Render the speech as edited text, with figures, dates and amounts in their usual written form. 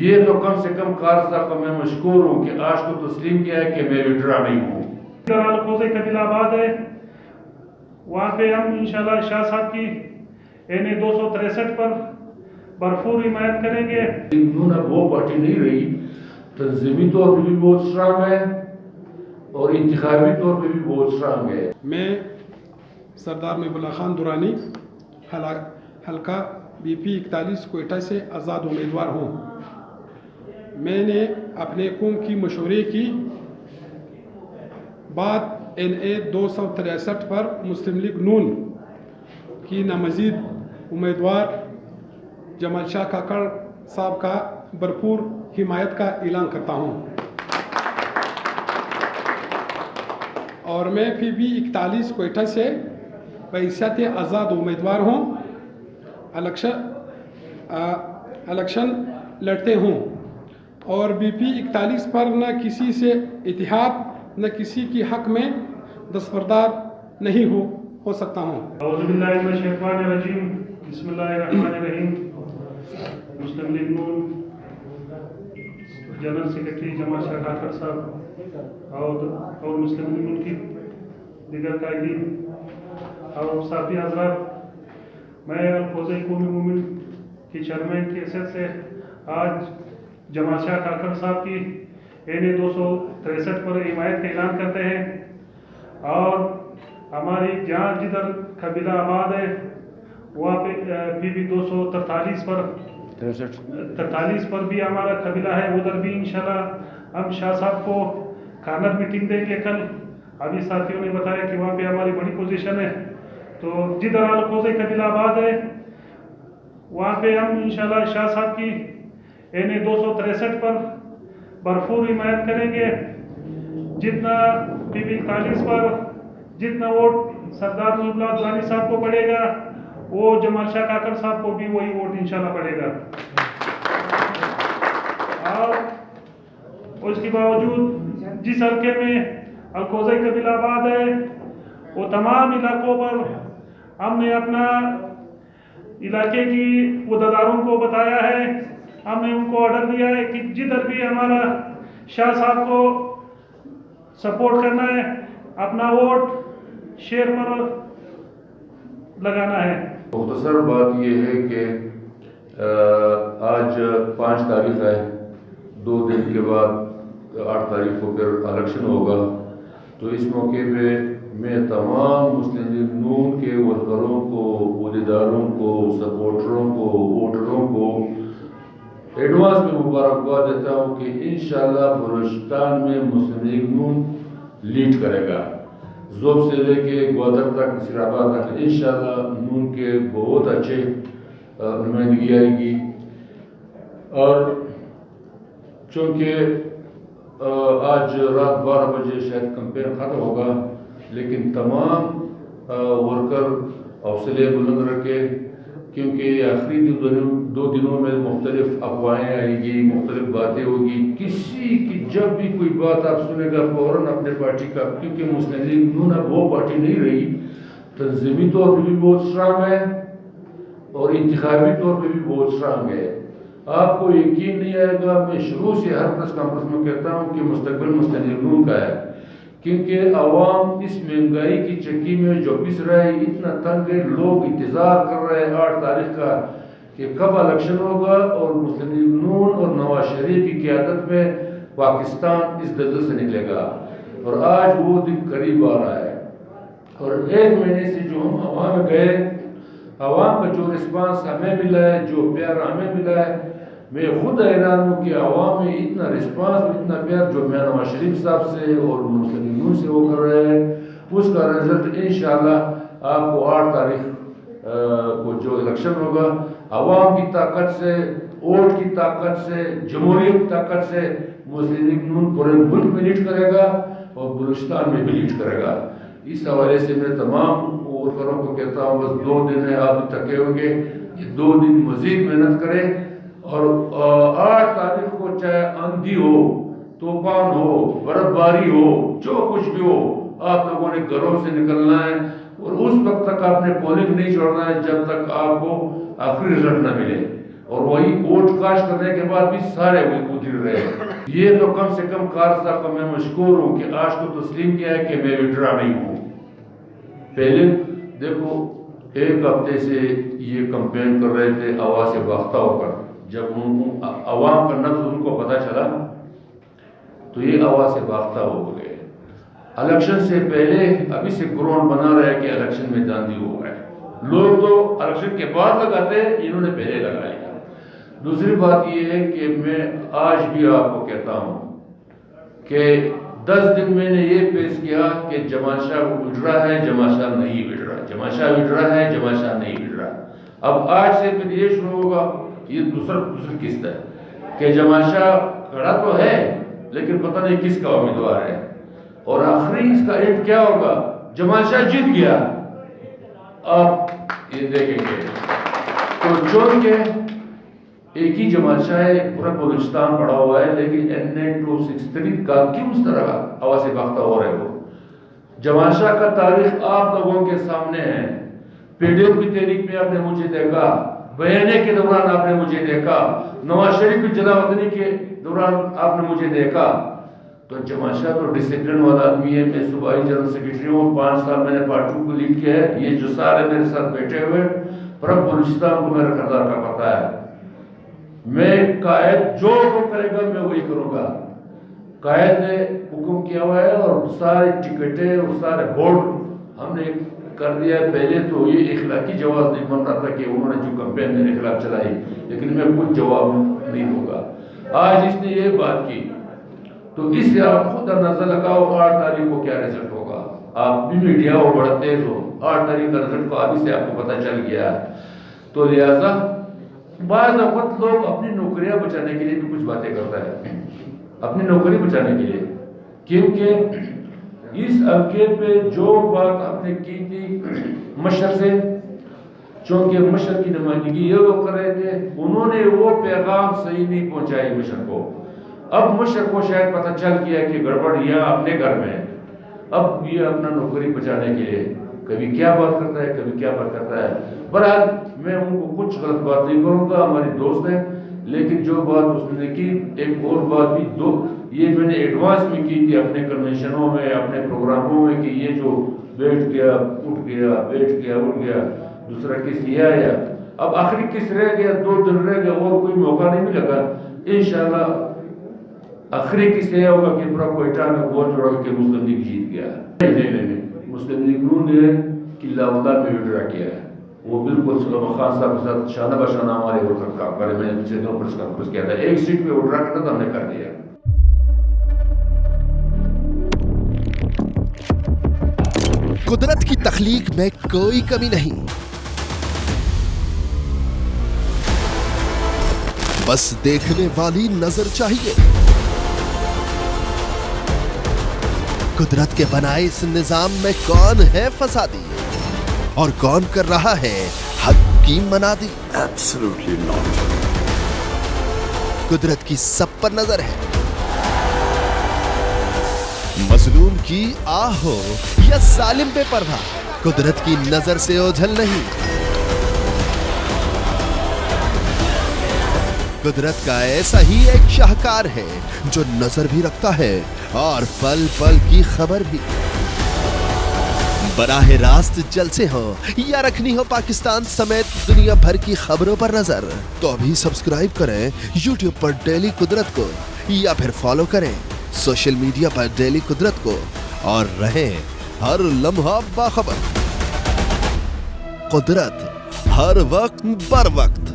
یہ تو کم سے کم کار صاحب کو میں مشکور ہوں کہ آج تو تسلیم کیا ہے کہ میں لیڈرا نہیں ہوں. القوضی قبیلہ آباد ہے، وہاں پہ ہم انشاءاللہ شاہ صاحب کی این 263 پر بھرپور حمایت کریں گے. نون اب وہ پارٹی نہیں رہی، تنظیمی طور پہ بھی بہت اسٹرانگ ہے اور انتخابی طور پہ بھی بہت اسٹرانگ ہے. میں سردار محب اللہ خان درانی حلقہ بی پی 41 کوئٹہ سے آزاد امیدوار ہوں. میں نے اپنے قوم کی مشورے کی بعد NA 263 پر مسلم لیگ نون کی نامزد امیدوار جمال شاہ کاکڑ صاحب کا بھرپور حمایت کا اعلان کرتا ہوں. اور میں PB 41 کوئٹہ سے بحیثیت آزاد امیدوار ہوں، الیکشن لڑتے ہوں اور BP 41 پر نہ کسی سے اتحاد نہ کسی کی حق میں دستبردار نہیں ہو سکتا ہوں. اعوذ باللہ من الشیطان الرجیم، بسم اللہ الرحمن الرحیم. مسلم لیگ نون جنرل سیکرٹری جمال شاہ کاکڑ صاحب اور مسلم لیگ نون کی دیگر قائدین اور ساتھی حضرات، میں القوضی قومی مومن کی چیئرمین کی حیثیت سے آج جمال شاہ کاکڑ صاحب کی این 263 پر حمایت کا اعلان کرتے ہیں. اور ہماری جہاں جدھر قبیلہ آباد ہے وہاں پہ PB 243 پر 43 پر بھی ہمارا قبیلہ ہے، ادھر بھی انشاءاللہ ہم شاہ صاحب کو کارنر میٹنگ دیں گے کل. ابھی ساتھیوں نے بتایا کہ وہاں پہ ہماری بڑی پوزیشن ہے، تو جدھر القوضی قبیلہ آباد ہے وہاں پہ ہم انشاءاللہ شاہ صاحب کی این 263 پر بھرپور حمایت کریں گے. جتنا PB 41 پر جتنا ووٹ سردار محب اللہ درانی صاحب کو پڑے گا وہ جمال شاہ کاکڑ صاحب کو بھی وہی ووٹ انشاءاللہ پڑے گا. اور اس کے باوجود جس حلقے میں القوضی قبیلہ آباد ہے وہ تمام علاقوں پر ہم نے اپنا علاقے کی عہدیداروں کو بتایا ہے، ہم نے ان کو آرڈر دیا ہے کہ جدھر بھی ہمارا شاہ صاحب کو سپورٹ کرنا ہے اپنا ووٹ شیر پر لگانا ہے. مختصر بات یہ ہے کہ آج 5 تاریخ ہے، 2 دن کے بعد 8 تاریخ کو پھر الیکشن ہوگا. تو اس موقع پہ میں تمام مسلم لیگ نون کے ورکروں کو، عہدیداروں کو، سپورٹروں کو، ووٹروں کو ایڈوانس میں مبارکباد دیتا ہوں کہ انشاءاللہ بلوچستان میں مسلم لیگ نون لیڈ کرے گا. زوب سے لے کے گوادر تک، نصیر آباد تک انشاءاللہ نون کے بہت اچھے نمائندگی آئے گی. اور چونکہ آج رات 12 بجے شاید کمپین ختم ہوگا، لیکن تمام ورکر حوصلے بلند رکھے، کیونکہ آخری 2 دنوں میں مختلف افواہیں آئیں گی، مختلف باتیں ہوگی. کسی کی جب بھی کوئی بات آپ سنے گا فوراً اپنے پارٹی کا، کیونکہ مسلم لیگ نون اب وہ پارٹی نہیں رہی، تنظیمی طور پہ بھی بہت اسٹرانگ ہے اور انتخابی طور پہ بھی بہت اسٹرانگ ہے. آپ کو یقین نہیں آئے گا، میں شروع سے ہر پریس کانفرنس میں کہتا ہوں کہ مستقبل مسلم لیگ نون کا ہے، کیونکہ عوام اس مہنگائی کی چکی میں جو پس رہے ہیں، اتنا تنگ ہے، لوگ انتظار کر رہے ہیں 8 تاریخ کا کہ کب الیکشن ہوگا اور مسلم لیگ نون اور نواز شریف کی قیادت میں پاکستان اس دلدل سے نکلے گا. اور آج وہ دن قریب آ رہا ہے. اور 1 مہینے سے جو ہم عوام میں گئے، عوام کا جو رسپانس ہمیں ملا ہے، جو پیار ہمیں ملا ہے، میں خود حیران ہوں کہ عوام میں اتنا رسپانس، اتنا پیار جو میں نواز شریف صاحب سے اور مسلم لیگ نون سے وہ کر رہے ہیں، اس کا رزلٹ انشاءاللہ آپ کو 8 تاریخ کو جو الیکشن ہوگا، عوام کی طاقت سے، ووٹ کی طاقت سے، جمہوریت کی طاقت سے مسلم لیگ نون پورے ملک میں لیڈ کرے گا اور بلوچستان میں بھی لیڈ کرے گا. اس حوالے سے میں تمام ورکروں کو کہتا ہوں بس 2 دن ہے، آپ تھکے ہوں گے، یہ 2 دن مزید محنت کریں. اور 8 تاریخ کو چاہے آندھی ہو، طوفان ہو، برف باری ہو، جو کچھ بھی ہو، آپ لوگوں نے گھروں سے نکلنا ہے اور اس وقت تک آپ نے پولنگ نہیں چھوڑنا ہے جب تک آپ کو آخری رزلٹ نہ ملے. اور وہی ووٹ کاسٹ کرنے کے بعد بھی سارے گر رہے ہیں. یہ تو کم سے کم کار صاحب کو میں مشکور ہوں کہ آج کو تسلیم کیا ہے کہ میں وڈرا نہیں ہوں. پہلے دیکھو 1 ہفتے سے یہ کمپین کر رہے تھے آواز سے باختہ ہو کر. جب عوام کا نبض ان کو پتہ چلا تو یہ آواز سے باختہ ہو گئے. الیکشن سے پہلے ابھی سے گراؤنڈ بنا رہے کہ الیکشن میں داندھی ہو گئے. لوگ تو الیکشن کے بعد لگاتے ہیں، انہوں نے پہلے لگا لیا. دوسری بات یہ ہے کہ میں آج بھی آپ کو کہتا ہوں کہ 10 دن میں نے یہ پیش کیا کہ جمال شاہ وڈرا ہے، جمال شاہ نہیں وڈرا، جمال شاہ وڈرا ہے، جمال شاہ نہیں وڈرا. اب آج سے پھر یہ شروع ہوگا، یہ دوسری قسط ہے کہ جمال شاہ کھڑا تو ہے لیکن پتہ نہیں کس کا امیدوار ہے. اور آخری اس کا اینڈ کیا ہوگا؟ جمال شاہ جیت گیا. آپ یہ دیکھیں گے تو چون کے ایک ہی جمال شاہ ہے، پورا بلوچستان پڑا ہوا ہے، لیکن NA-263 کا کیوں اس طرح آواز سے باختہ ہو رہے ہو؟ جمال شاہ کا تاریخ آپ لوگوں کے سامنے ہے. PDM کی تحریک میں آپ نے مجھے دیکھا، بیانے کے دوران آپ نے مجھے دیکھا، نواز شریف کی جلا وطنی کے دوران آپ نے مجھے دیکھا. تو جمال شاہ تو ڈسپلن والا آدمی ہے. میں صوبائی جنرل سیکرٹری ہوں، 5 سال میں نے پارٹی کو لیڈ کیا ہے. یہ جو سارے میرے ساتھ بیٹھے ہوئے پورا بلوچستان کو میرا کردار کا پتہ ہے. میں قائد جو حکم کرے گا میں وہی کروں گا. قائد نے حکم کیا ہوا ہے اور سارے ٹکٹیں اور سارے بورڈ ہم نے کر دیا ہے. پہلے تو یہ اخلاقی جواز نہیں بن رہا تھا کہ انہوں نے جو کمپین میرے خلاف چلائی، لیکن میں کچھ جواب نہیں دوں گا. آج اس نے یہ بات کی تو اس سے آپ خود اندازہ لگاؤ 8 تاریخ کو کیا رزلٹ ہوگا. آپ بھی میڈیا ہو، بڑا تیز ہو، 8 تاریخ کا رزلٹ کو ابھی سے آپ کو پتہ چل گیا. تو لہٰذا بعض وقت لوگ اپنی نوکریاں بچانے کے لیے بھی کچھ باتیں کرتا ہے، اپنی نوکری بچانے کے لیے. کیونکہ اس حلقے پہ جو بات آپ نے کی تھی مشر سے، چونکہ مشر کی نمائندگی یہ لوگ کر رہے تھے، انہوں نے وہ پیغام صحیح نہیں پہنچائی مشر کو. اب مشر کو شاید پتہ چل گیا کہ گڑبڑ یہاں اپنے گھر میں ہے. اب یہ اپنا نوکری بچانے کے لیے کبھی کیا بات کرتا ہے، کبھی کیا بات کرتا ہے. بہرحال میں ان کو کچھ غلط بات نہیں کروں گا، ہماری دوست ہیں. لیکن جو بات اس نے کی، ایک اور بات بھی یہ میں نے ایڈوانس میں کی تھی اپنے کنونشنوں میں، اپنے پروگراموں میں، کہ یہ جو بیٹھ گیا اٹھ گیا، بیٹھ گیا اٹھ گیا، دوسرا کس یہ آیا. اب آخری کس رہ گیا، 2 دن رہ گیا اور کوئی موقع نہیں ملے گا. انشاءاللہ آخری کس یہ ہوگا کہ پورا کوئٹہ میں بول جوڑا کہ مسلم لیگ جیت گیا. نہیں، مسلم لیگ نے قلعہ اللہ میں وڈرا کیا ہے. وہ بالکل سلمان خان صاحب کے ساتھ شانہ بشانہ ہمارے ورکر کا بارے میں نے پچھلے دنوں پریس کانفرنس کیا تھا. 1 سیٹ پہ وڈرا کرنا تھا، ہم نے کر دیا. قدرت کی تخلیق میں کوئی کمی نہیں، بس دیکھنے والی نظر چاہیے. قدرت کے بنائے اس نظام میں کون ہے فسادی اور کون کر رہا ہے حق کی منادی؟ Absolutely not. قدرت کی سب پر نظر ہے. مظلوم کی آہ ہو یا ظالم بے پرواہ، قدرت کی نظر سے اوجھل نہیں. قدرت کا ایسا ہی ایک شاہکار ہے جو نظر بھی رکھتا ہے اور پل پل کی خبر بھی. براہ راست جلسے ہو یا رکھنی ہو پاکستان سمیت دنیا بھر کی خبروں پر نظر، تو ابھی سبسکرائب کریں یوٹیوب پر ڈیلی قدرت کو، یا پھر فالو کریں سوشل میڈیا پر ڈیلی قدرت کو، اور رہیں ہر لمحہ باخبر. قدرت ہر وقت بر وقت.